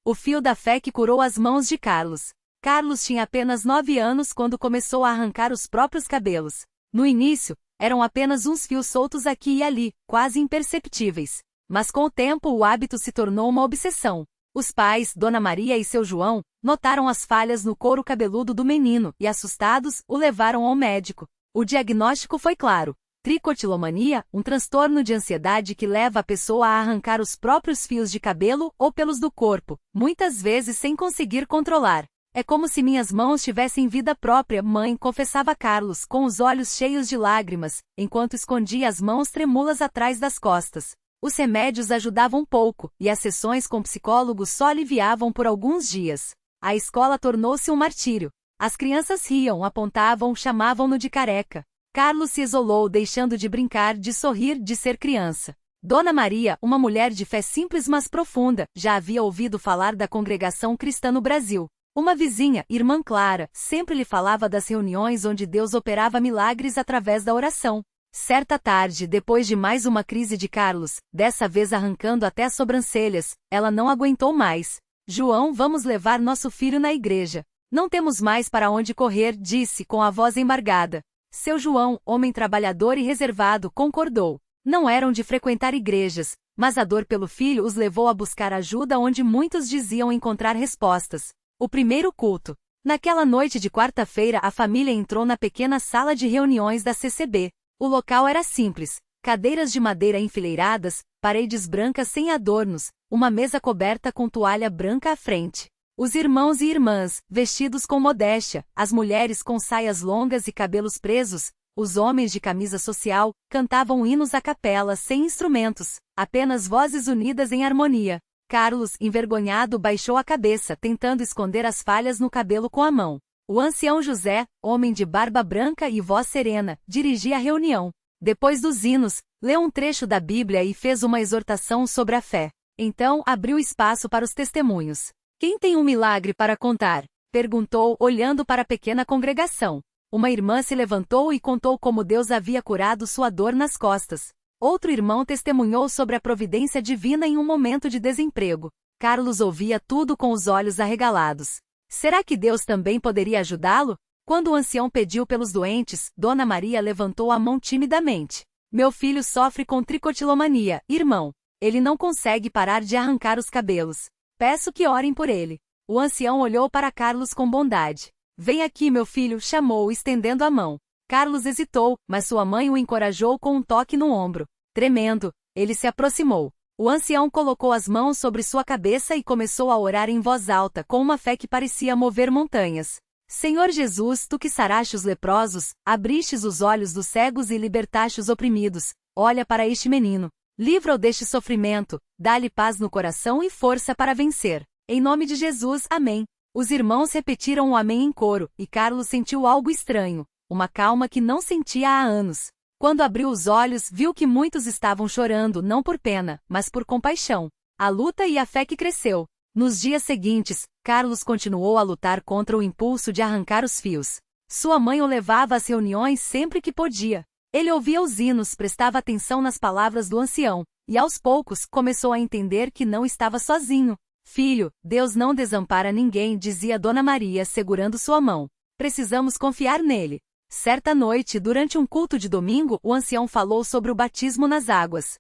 O fio da fé que curou as mãos de Carlos. Carlos tinha apenas 9 anos quando começou a arrancar os próprios cabelos. No início, eram apenas uns fios soltos aqui e ali, quase imperceptíveis. Mas com o tempo o hábito se tornou uma obsessão. Os pais, Dona Maria e seu João, notaram as falhas no couro cabeludo do menino e, assustados, o levaram ao médico. O diagnóstico foi claro: tricotilomania, um transtorno de ansiedade que leva a pessoa a arrancar os próprios fios de cabelo ou pelos do corpo, muitas vezes sem conseguir controlar. É como se minhas mãos tivessem vida própria, mãe, confessava Carlos, com os olhos cheios de lágrimas, enquanto escondia as mãos trêmulas atrás das costas. Os remédios ajudavam pouco, e as sessões com psicólogos só aliviavam por alguns dias. A escola tornou-se um martírio. As crianças riam, apontavam, chamavam-no de careca. Carlos se isolou, deixando de brincar, de sorrir, de ser criança. Dona Maria, uma mulher de fé simples mas profunda, já havia ouvido falar da congregação cristã no Brasil. Uma vizinha, irmã Clara, sempre lhe falava das reuniões onde Deus operava milagres através da oração. Certa tarde, depois de mais uma crise de Carlos, dessa vez arrancando até as sobrancelhas, ela não aguentou mais. João, vamos levar nosso filho na igreja. Não temos mais para onde correr, disse com a voz embargada. Seu João, homem trabalhador e reservado, concordou. Não eram de frequentar igrejas, mas a dor pelo filho os levou a buscar ajuda onde muitos diziam encontrar respostas. O primeiro culto. Naquela noite de quarta-feira a família entrou na pequena sala de reuniões da CCB. O local era simples, cadeiras de madeira enfileiradas, paredes brancas sem adornos, uma mesa coberta com toalha branca à frente. Os irmãos e irmãs, vestidos com modéstia, as mulheres com saias longas e cabelos presos, os homens de camisa social, cantavam hinos a capela sem instrumentos, apenas vozes unidas em harmonia. Carlos, envergonhado, baixou a cabeça, tentando esconder as falhas no cabelo com a mão. O ancião José, homem de barba branca e voz serena, dirigia a reunião. Depois dos hinos, leu um trecho da Bíblia e fez uma exortação sobre a fé. Então, abriu espaço para os testemunhos. Quem tem um milagre para contar? Perguntou, olhando para a pequena congregação. Uma irmã se levantou e contou como Deus havia curado sua dor nas costas. Outro irmão testemunhou sobre a providência divina em um momento de desemprego. Carlos ouvia tudo com os olhos arregalados. Será que Deus também poderia ajudá-lo? Quando o ancião pediu pelos doentes, Dona Maria levantou a mão timidamente. Meu filho sofre com tricotilomania, irmão. Ele não consegue parar de arrancar os cabelos. Peço que orem por ele. O ancião olhou para Carlos com bondade. Vem aqui, meu filho, chamou, estendendo a mão. Carlos hesitou, mas sua mãe o encorajou com um toque no ombro. Tremendo, ele se aproximou. O ancião colocou as mãos sobre sua cabeça e começou a orar em voz alta, com uma fé que parecia mover montanhas. Senhor Jesus, tu que saraste os leprosos, abristes os olhos dos cegos e libertaste os oprimidos, olha para este menino. Livra-o deste sofrimento, dá-lhe paz no coração e força para vencer. Em nome de Jesus, amém. Os irmãos repetiram o amém em coro, e Carlos sentiu algo estranho, uma calma que não sentia há anos. Quando abriu os olhos, viu que muitos estavam chorando não por pena, mas por compaixão. A luta e a fé que cresceu. Nos dias seguintes, Carlos continuou a lutar contra o impulso de arrancar os fios. Sua mãe o levava às reuniões sempre que podia. Ele ouvia os hinos, prestava atenção nas palavras do ancião, e aos poucos começou a entender que não estava sozinho. Filho, Deus não desampara ninguém, dizia Dona Maria segurando sua mão. Precisamos confiar nele. Certa noite, durante um culto de domingo, o ancião falou sobre o batismo nas águas.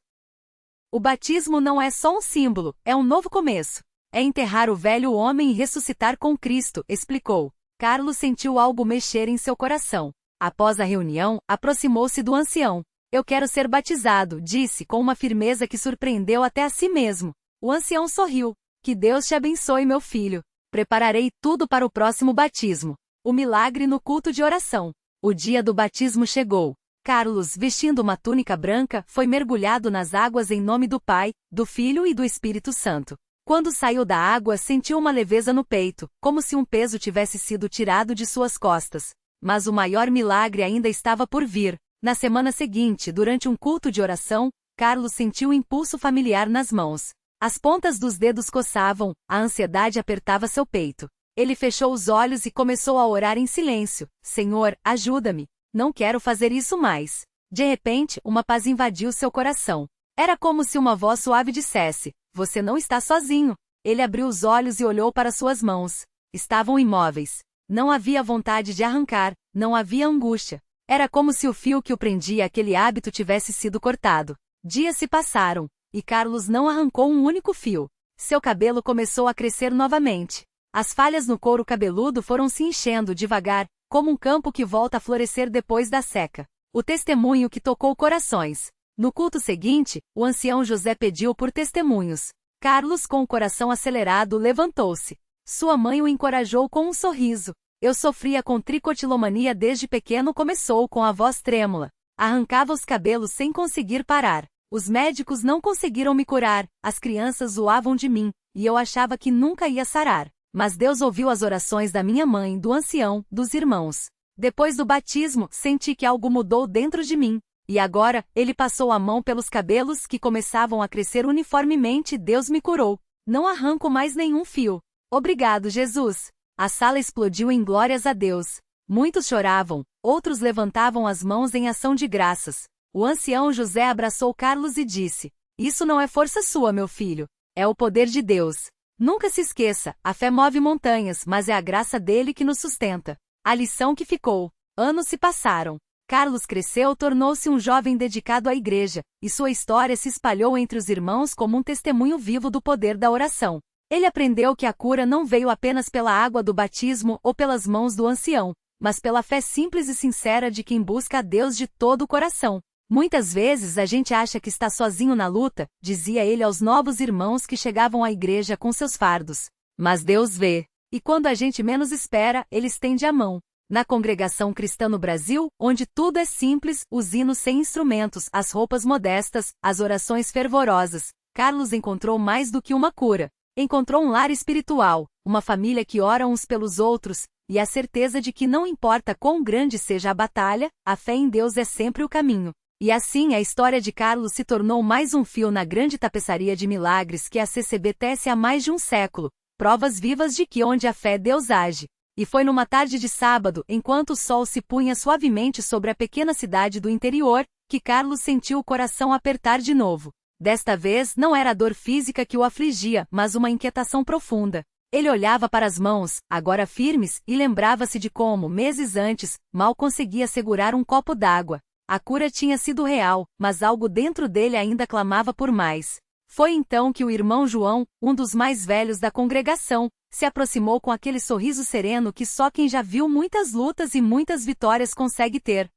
O batismo não é só um símbolo, é um novo começo. É enterrar o velho homem e ressuscitar com Cristo, explicou. Carlos sentiu algo mexer em seu coração. Após a reunião, aproximou-se do ancião. Eu quero ser batizado, disse com uma firmeza que surpreendeu até a si mesmo. O ancião sorriu. Que Deus te abençoe, meu filho. Prepararei tudo para o próximo batismo. O milagre no culto de oração. O dia do batismo chegou. Carlos, vestindo uma túnica branca, foi mergulhado nas águas em nome do Pai, do Filho e do Espírito Santo. Quando saiu da água, sentiu uma leveza no peito, como se um peso tivesse sido tirado de suas costas. Mas o maior milagre ainda estava por vir. Na semana seguinte, durante um culto de oração, Carlos sentiu um impulso familiar nas mãos. As pontas dos dedos coçavam, a ansiedade apertava seu peito. Ele fechou os olhos e começou a orar em silêncio. Senhor, ajuda-me. Não quero fazer isso mais. De repente, uma paz invadiu seu coração. Era como se uma voz suave dissesse, você não está sozinho. Ele abriu os olhos e olhou para suas mãos. Estavam imóveis. Não havia vontade de arrancar, não havia angústia. Era como se o fio que o prendia àquele hábito tivesse sido cortado. Dias se passaram, e Carlos não arrancou um único fio. Seu cabelo começou a crescer novamente. As falhas no couro cabeludo foram se enchendo devagar, como um campo que volta a florescer depois da seca. O testemunho que tocou corações. No culto seguinte, o ancião José pediu por testemunhos. Carlos, com o coração acelerado, levantou-se. Sua mãe o encorajou com um sorriso. Eu sofria com tricotilomania desde pequeno, começou com a voz trêmula. Arrancava os cabelos sem conseguir parar. Os médicos não conseguiram me curar, as crianças zoavam de mim, e eu achava que nunca ia sarar. Mas Deus ouviu as orações da minha mãe, do ancião, dos irmãos. Depois do batismo, senti que algo mudou dentro de mim. E agora, ele passou a mão pelos cabelos que começavam a crescer uniformemente e Deus me curou. Não arranco mais nenhum fio. Obrigado, Jesus. A sala explodiu em glórias a Deus. Muitos choravam, outros levantavam as mãos em ação de graças. O ancião José abraçou Carlos e disse: Isso não é força sua, meu filho. É o poder de Deus. Nunca se esqueça, a fé move montanhas, mas é a graça dele que nos sustenta. A lição que ficou. Anos se passaram. Carlos cresceu, tornou-se um jovem dedicado à igreja, e sua história se espalhou entre os irmãos como um testemunho vivo do poder da oração. Ele aprendeu que a cura não veio apenas pela água do batismo ou pelas mãos do ancião, mas pela fé simples e sincera de quem busca a Deus de todo o coração. Muitas vezes a gente acha que está sozinho na luta, dizia ele aos novos irmãos que chegavam à igreja com seus fardos. Mas Deus vê. E quando a gente menos espera, ele estende a mão. Na congregação cristã no Brasil, onde tudo é simples, os hinos sem instrumentos, as roupas modestas, as orações fervorosas, Carlos encontrou mais do que uma cura. Encontrou um lar espiritual, uma família que ora uns pelos outros, e a certeza de que não importa quão grande seja a batalha, a fé em Deus é sempre o caminho. E assim a história de Carlos se tornou mais um fio na grande tapeçaria de milagres que a CCB tece há mais de um século, provas vivas de que onde a fé Deus age. E foi numa tarde de sábado, enquanto o sol se punha suavemente sobre a pequena cidade do interior, que Carlos sentiu o coração apertar de novo. Desta vez não era a dor física que o afligia, mas uma inquietação profunda. Ele olhava para as mãos, agora firmes, e lembrava-se de como, meses antes, mal conseguia segurar um copo d'água. A cura tinha sido real, mas algo dentro dele ainda clamava por mais. Foi então que o irmão João, um dos mais velhos da congregação, se aproximou com aquele sorriso sereno que só quem já viu muitas lutas e muitas vitórias consegue ter.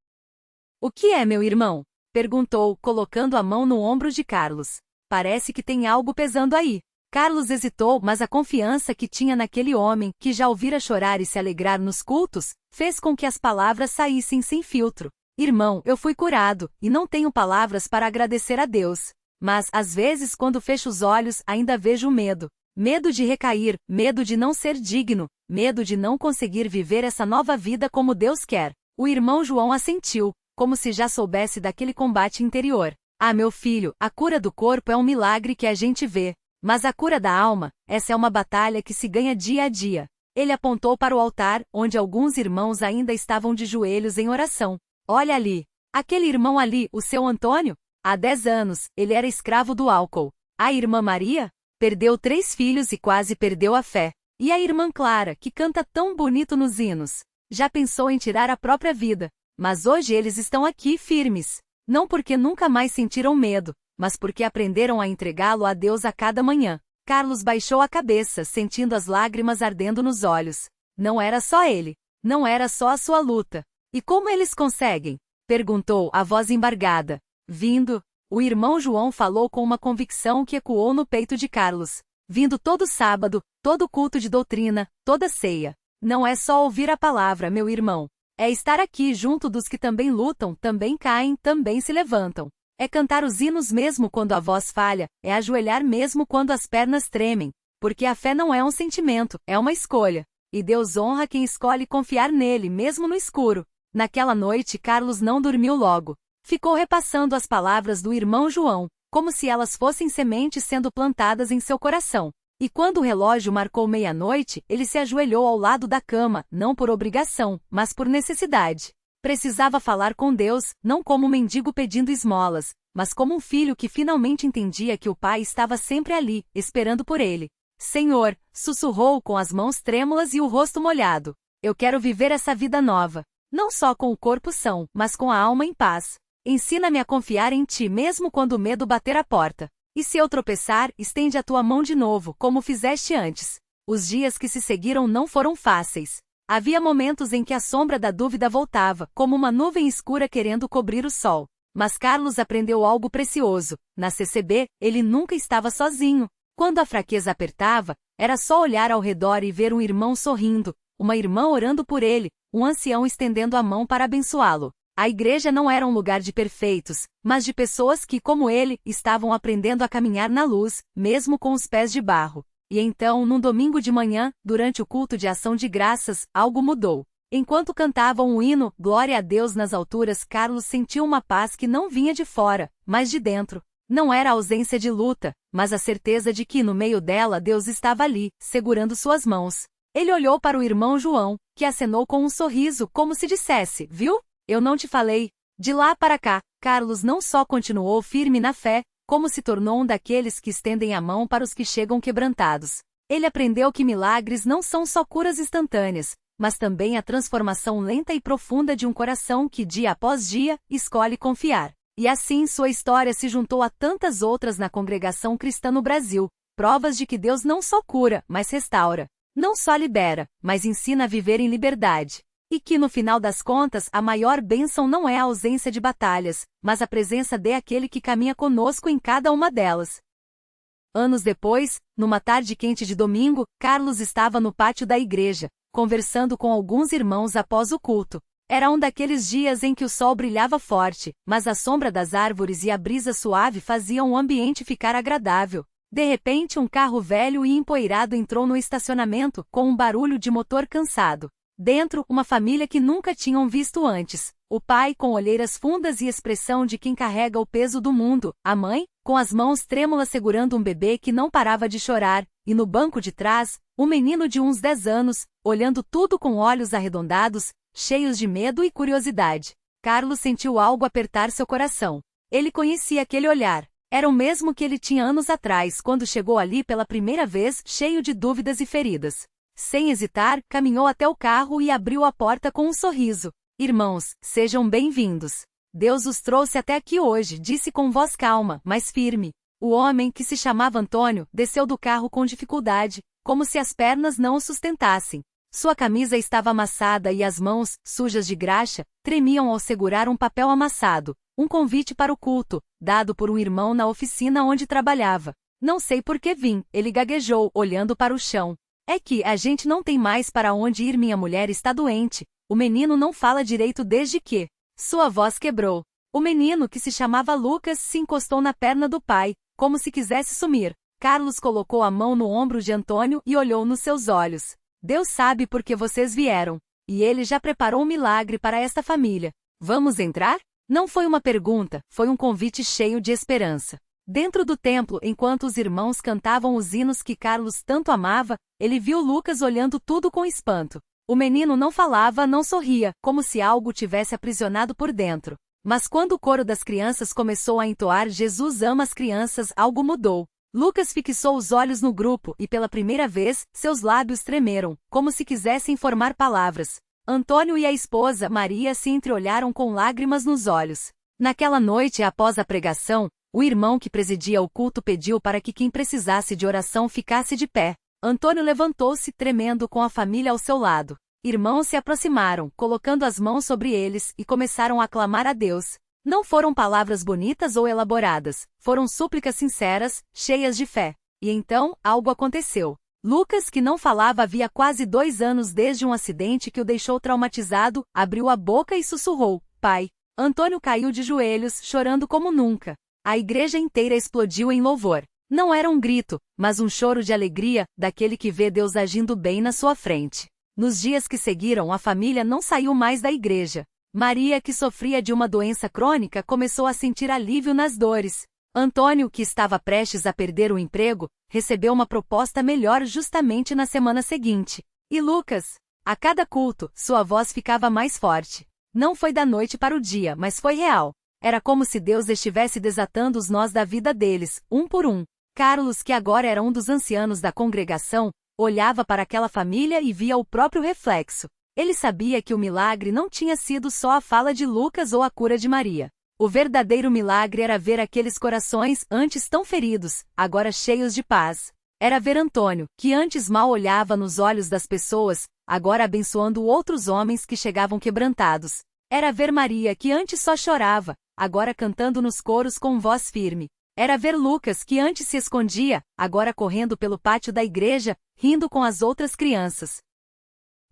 "O que é, meu irmão?" perguntou, colocando a mão no ombro de Carlos. "Parece que tem algo pesando aí." Carlos hesitou, mas a confiança que tinha naquele homem, que já ouvira chorar e se alegrar nos cultos, fez com que as palavras saíssem sem filtro. "Irmão, eu fui curado, e não tenho palavras para agradecer a Deus. Mas, às vezes, quando fecho os olhos, ainda vejo medo. Medo de recair, medo de não ser digno, medo de não conseguir viver essa nova vida como Deus quer." O irmão João assentiu, como se já soubesse daquele combate interior. "Ah, meu filho, a cura do corpo é um milagre que a gente vê. Mas a cura da alma, essa é uma batalha que se ganha dia a dia." Ele apontou para o altar, onde alguns irmãos ainda estavam de joelhos em oração. "Olha ali. Aquele irmão ali, o seu Antônio? Há 10 anos, ele era escravo do álcool. A irmã Maria? Perdeu 3 filhos e quase perdeu a fé. E a irmã Clara, que canta tão bonito nos hinos? Já pensou em tirar a própria vida. Mas hoje eles estão aqui firmes. Não porque nunca mais sentiram medo, mas porque aprenderam a entregá-lo a Deus a cada manhã." Carlos baixou a cabeça, sentindo as lágrimas ardendo nos olhos. Não era só ele. Não era só a sua luta. "E como eles conseguem?" perguntou, a voz embargada. "Vindo." O irmão João falou com uma convicção que ecoou no peito de Carlos. "Vindo todo sábado, todo culto de doutrina, toda ceia. Não é só ouvir a palavra, meu irmão. É estar aqui junto dos que também lutam, também caem, também se levantam. É cantar os hinos mesmo quando a voz falha, é ajoelhar mesmo quando as pernas tremem. Porque a fé não é um sentimento, é uma escolha. E Deus honra quem escolhe confiar nele, mesmo no escuro." Naquela noite Carlos não dormiu logo. Ficou repassando as palavras do irmão João, como se elas fossem sementes sendo plantadas em seu coração. E quando o relógio marcou meia-noite, ele se ajoelhou ao lado da cama, não por obrigação, mas por necessidade. Precisava falar com Deus, não como um mendigo pedindo esmolas, mas como um filho que finalmente entendia que o pai estava sempre ali, esperando por ele. Senhor, sussurrou com as mãos trêmulas e o rosto molhado. Eu quero viver essa vida nova. Não só com o corpo são, mas com a alma em paz. Ensina-me a confiar em ti mesmo quando o medo bater a porta. E se eu tropeçar, estende a tua mão de novo, como fizeste antes. Os dias que se seguiram não foram fáceis. Havia momentos em que a sombra da dúvida voltava, como uma nuvem escura querendo cobrir o sol. Mas Carlos aprendeu algo precioso. Na CCB, ele nunca estava sozinho. Quando a fraqueza apertava, era só olhar ao redor e ver um irmão sorrindo, uma irmã orando por ele, um ancião estendendo a mão para abençoá-lo. A igreja não era um lugar de perfeitos, mas de pessoas que, como ele, estavam aprendendo a caminhar na luz, mesmo com os pés de barro. E então, num domingo de manhã, durante o culto de ação de graças, algo mudou. Enquanto cantavam o hino, Glória a Deus nas alturas, Carlos sentiu uma paz que não vinha de fora, mas de dentro. Não era a ausência de luta, mas a certeza de que no meio dela Deus estava ali, segurando suas mãos. Ele olhou para o irmão João, que acenou com um sorriso, como se dissesse, viu? Eu não te falei. De lá para cá, Carlos não só continuou firme na fé, como se tornou um daqueles que estendem a mão para os que chegam quebrantados. Ele aprendeu que milagres não são só curas instantâneas, mas também a transformação lenta e profunda de um coração que, dia após dia, escolhe confiar. E assim sua história se juntou a tantas outras na congregação cristã no Brasil, provas de que Deus não só cura, mas restaura. Não só libera, mas ensina a viver em liberdade. E que no final das contas a maior bênção não é a ausência de batalhas, mas a presença daquele que caminha conosco em cada uma delas. Anos depois, numa tarde quente de domingo, Carlos estava no pátio da igreja, conversando com alguns irmãos após o culto. Era um daqueles dias em que o sol brilhava forte, mas a sombra das árvores e a brisa suave faziam o ambiente ficar agradável. De repente um carro velho e empoeirado entrou no estacionamento, com um barulho de motor cansado. Dentro, uma família que nunca tinham visto antes. O pai com olheiras fundas e expressão de quem carrega o peso do mundo. A mãe, com as mãos trêmulas segurando um bebê que não parava de chorar. E no banco de trás, um menino de uns 10 anos, olhando tudo com olhos arredondados, cheios de medo e curiosidade. Carlos sentiu algo apertar seu coração. Ele conhecia aquele olhar. Era o mesmo que ele tinha anos atrás, quando chegou ali pela primeira vez, cheio de dúvidas e feridas. Sem hesitar, caminhou até o carro e abriu a porta com um sorriso. Irmãos, sejam bem-vindos. Deus os trouxe até aqui hoje, disse com voz calma, mas firme. O homem, que se chamava Antônio, desceu do carro com dificuldade, como se as pernas não o sustentassem. Sua camisa estava amassada e as mãos, sujas de graxa, tremiam ao segurar um papel amassado, um convite para o culto, dado por um irmão na oficina onde trabalhava. Não sei por que vim, ele gaguejou, olhando para o chão. É que a gente não tem mais para onde ir, minha mulher está doente. O menino não fala direito desde que. Sua voz quebrou. O menino, que se chamava Lucas, se encostou na perna do pai, como se quisesse sumir. Carlos colocou a mão no ombro de Antônio e olhou nos seus olhos. Deus sabe por que vocês vieram. E ele já preparou um milagre para esta família. Vamos entrar? Não foi uma pergunta, foi um convite cheio de esperança. Dentro do templo, enquanto os irmãos cantavam os hinos que Carlos tanto amava, ele viu Lucas olhando tudo com espanto. O menino não falava, não sorria, como se algo tivesse aprisionado por dentro. Mas quando o coro das crianças começou a entoar Jesus ama as crianças, algo mudou. Lucas fixou os olhos no grupo e pela primeira vez, seus lábios tremeram, como se quisessem formar palavras. Antônio e a esposa, Maria, se entreolharam com lágrimas nos olhos. Naquela noite após a pregação, o irmão que presidia o culto pediu para que quem precisasse de oração ficasse de pé. Antônio levantou-se, tremendo com a família ao seu lado. Irmãos se aproximaram, colocando as mãos sobre eles, e começaram a clamar a Deus. Não foram palavras bonitas ou elaboradas, foram súplicas sinceras, cheias de fé. E então, algo aconteceu. Lucas, que não falava havia quase 2 anos desde um acidente que o deixou traumatizado, abriu a boca e sussurrou, Pai. Antônio caiu de joelhos, chorando como nunca. A igreja inteira explodiu em louvor. Não era um grito, mas um choro de alegria, daquele que vê Deus agindo bem na sua frente. Nos dias que seguiram, a família não saiu mais da igreja. Maria, que sofria de uma doença crônica, começou a sentir alívio nas dores. Antônio, que estava prestes a perder o emprego, recebeu uma proposta melhor justamente na semana seguinte. E Lucas? A cada culto, sua voz ficava mais forte. Não foi da noite para o dia, mas foi real. Era como se Deus estivesse desatando os nós da vida deles, um por um. Carlos, que agora era um dos ancianos da congregação, olhava para aquela família e via o próprio reflexo. Ele sabia que o milagre não tinha sido só a fala de Lucas ou a cura de Maria. O verdadeiro milagre era ver aqueles corações antes tão feridos, agora cheios de paz. Era ver Antônio, que antes mal olhava nos olhos das pessoas, agora abençoando outros homens que chegavam quebrantados. Era ver Maria, que antes só chorava, agora cantando nos coros com voz firme. Era ver Lucas, que antes se escondia, agora correndo pelo pátio da igreja, rindo com as outras crianças.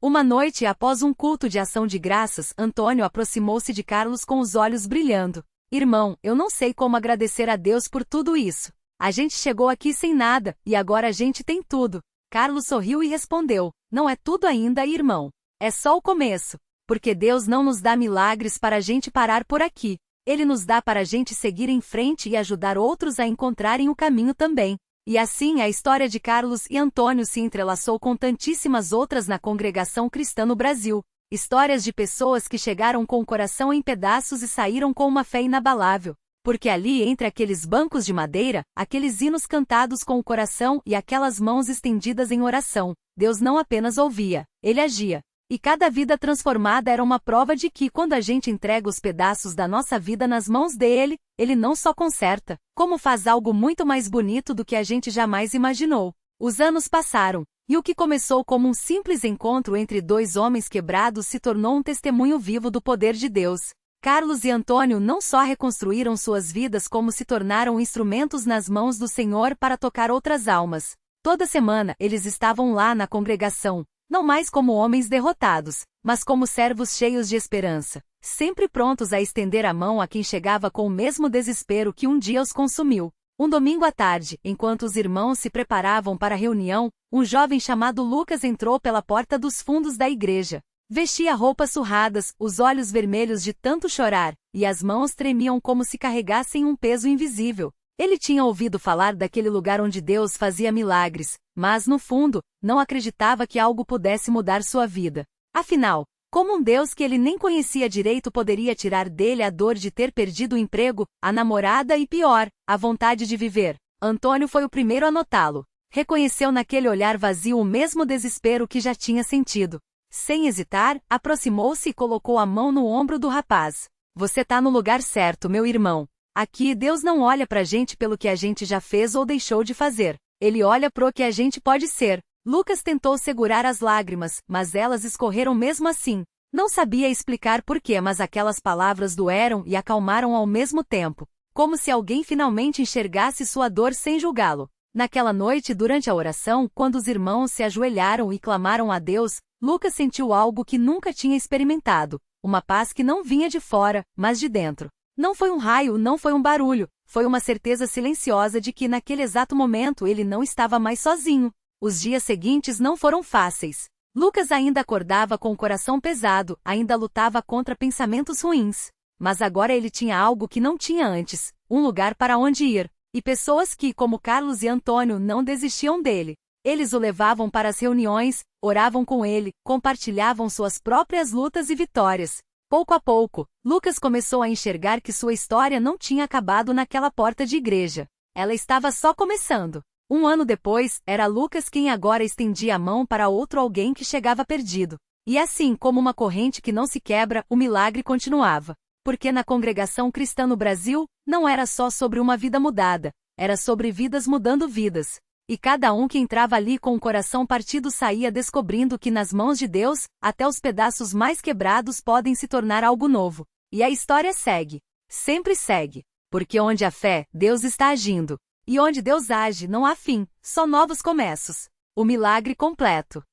Uma noite após um culto de ação de graças, Antônio aproximou-se de Carlos com os olhos brilhando. Irmão, eu não sei como agradecer a Deus por tudo isso. A gente chegou aqui sem nada, e agora a gente tem tudo. Carlos sorriu e respondeu, não é tudo ainda, irmão. É só o começo. Porque Deus não nos dá milagres para a gente parar por aqui. Ele nos dá para a gente seguir em frente e ajudar outros a encontrarem o caminho também. E assim a história de Carlos e Antônio se entrelaçou com tantíssimas outras na congregação cristã no Brasil. Histórias de pessoas que chegaram com o coração em pedaços e saíram com uma fé inabalável. Porque ali, entre aqueles bancos de madeira, aqueles hinos cantados com o coração e aquelas mãos estendidas em oração, Deus não apenas ouvia, Ele agia. E cada vida transformada era uma prova de que, quando a gente entrega os pedaços da nossa vida nas mãos dele, ele não só conserta, como faz algo muito mais bonito do que a gente jamais imaginou. Os anos passaram, e o que começou como um simples encontro entre dois homens quebrados se tornou um testemunho vivo do poder de Deus. Carlos e Antônio não só reconstruíram suas vidas, como se tornaram instrumentos nas mãos do Senhor para tocar outras almas. Toda semana eles estavam lá na congregação, não mais como homens derrotados, mas como servos cheios de esperança, sempre prontos a estender a mão a quem chegava com o mesmo desespero que um dia os consumiu. Um domingo à tarde, enquanto os irmãos se preparavam para a reunião, um jovem chamado Lucas entrou pela porta dos fundos da igreja. Vestia roupas surradas, os olhos vermelhos de tanto chorar, e as mãos tremiam como se carregassem um peso invisível. Ele tinha ouvido falar daquele lugar onde Deus fazia milagres, mas, no fundo, não acreditava que algo pudesse mudar sua vida. Afinal, como um Deus que ele nem conhecia direito poderia tirar dele a dor de ter perdido o emprego, a namorada e, pior, a vontade de viver? Antônio foi o primeiro a notá-lo. Reconheceu naquele olhar vazio o mesmo desespero que já tinha sentido. Sem hesitar, aproximou-se e colocou a mão no ombro do rapaz. Você tá no lugar certo, meu irmão. Aqui Deus não olha pra gente pelo que a gente já fez ou deixou de fazer. Ele olha pro que a gente pode ser. Lucas tentou segurar as lágrimas, mas elas escorreram mesmo assim. Não sabia explicar porquê, mas aquelas palavras doeram e acalmaram ao mesmo tempo. Como se alguém finalmente enxergasse sua dor sem julgá-lo. Naquela noite, durante a oração, quando os irmãos se ajoelharam e clamaram a Deus, Lucas sentiu algo que nunca tinha experimentado. Uma paz que não vinha de fora, mas de dentro. Não foi um raio, não foi um barulho, foi uma certeza silenciosa de que naquele exato momento ele não estava mais sozinho. Os dias seguintes não foram fáceis. Lucas ainda acordava com o coração pesado, ainda lutava contra pensamentos ruins. Mas agora ele tinha algo que não tinha antes, um lugar para onde ir, e pessoas que, como Carlos e Antônio, não desistiam dele. Eles o levavam para as reuniões, oravam com ele, compartilhavam suas próprias lutas e vitórias. Pouco a pouco, Lucas começou a enxergar que sua história não tinha acabado naquela porta de igreja. Ela estava só começando. Um ano depois, era Lucas quem agora estendia a mão para outro alguém que chegava perdido. E assim como uma corrente que não se quebra, o milagre continuava. Porque na congregação cristã no Brasil, não era só sobre uma vida mudada, era sobre vidas mudando vidas. E cada um que entrava ali com o coração partido saía descobrindo que nas mãos de Deus, até os pedaços mais quebrados podem se tornar algo novo. E a história segue. Sempre segue. Porque onde há fé, Deus está agindo. E onde Deus age, não há fim, só novos começos. O milagre completo.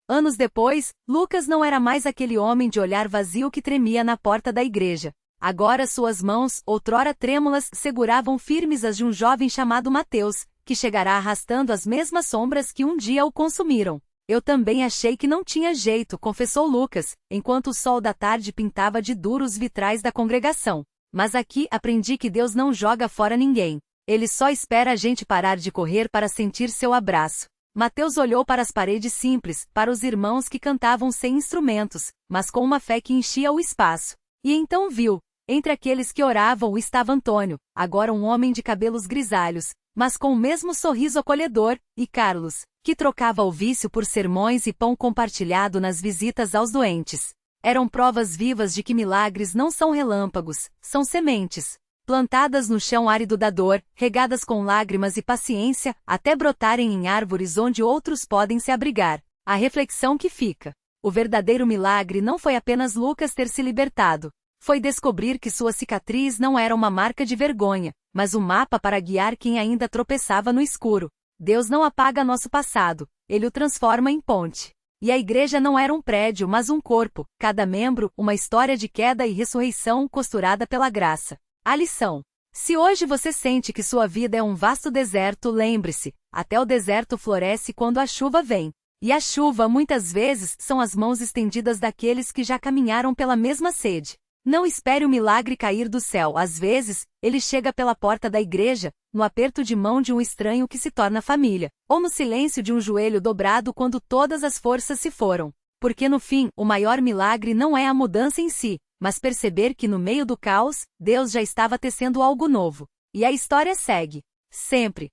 Anos depois, Lucas não era mais aquele homem de olhar vazio que tremia na porta da igreja. Agora suas mãos, outrora trêmulas, seguravam firmes as de um jovem chamado Mateus, que chegará arrastando as mesmas sombras que um dia o consumiram. Eu também achei que não tinha jeito, confessou Lucas, enquanto o sol da tarde pintava de duro os vitrais da congregação. Mas aqui aprendi que Deus não joga fora ninguém. Ele só espera a gente parar de correr para sentir seu abraço. Mateus olhou para as paredes simples, para os irmãos que cantavam sem instrumentos, mas com uma fé que enchia o espaço. E então viu, entre aqueles que oravam estava Antônio, agora um homem de cabelos grisalhos, mas com o mesmo sorriso acolhedor, e Carlos, que trocava o vício por sermões e pão compartilhado nas visitas aos doentes. Eram provas vivas de que milagres não são relâmpagos, são sementes, plantadas no chão árido da dor, regadas com lágrimas e paciência, até brotarem em árvores onde outros podem se abrigar. A reflexão que fica: o verdadeiro milagre não foi apenas Lucas ter se libertado. Foi descobrir que sua cicatriz não era uma marca de vergonha, mas um mapa para guiar quem ainda tropeçava no escuro. Deus não apaga nosso passado, Ele o transforma em ponte. E a igreja não era um prédio, mas um corpo, cada membro, uma história de queda e ressurreição costurada pela graça. A lição: se hoje você sente que sua vida é um vasto deserto, lembre-se, até o deserto floresce quando a chuva vem. E a chuva muitas vezes são as mãos estendidas daqueles que já caminharam pela mesma sede. Não espere o milagre cair do céu, às vezes, ele chega pela porta da igreja, no aperto de mão de um estranho que se torna família, ou no silêncio de um joelho dobrado quando todas as forças se foram. Porque no fim, o maior milagre não é a mudança em si, mas perceber que no meio do caos, Deus já estava tecendo algo novo. E a história segue. Sempre,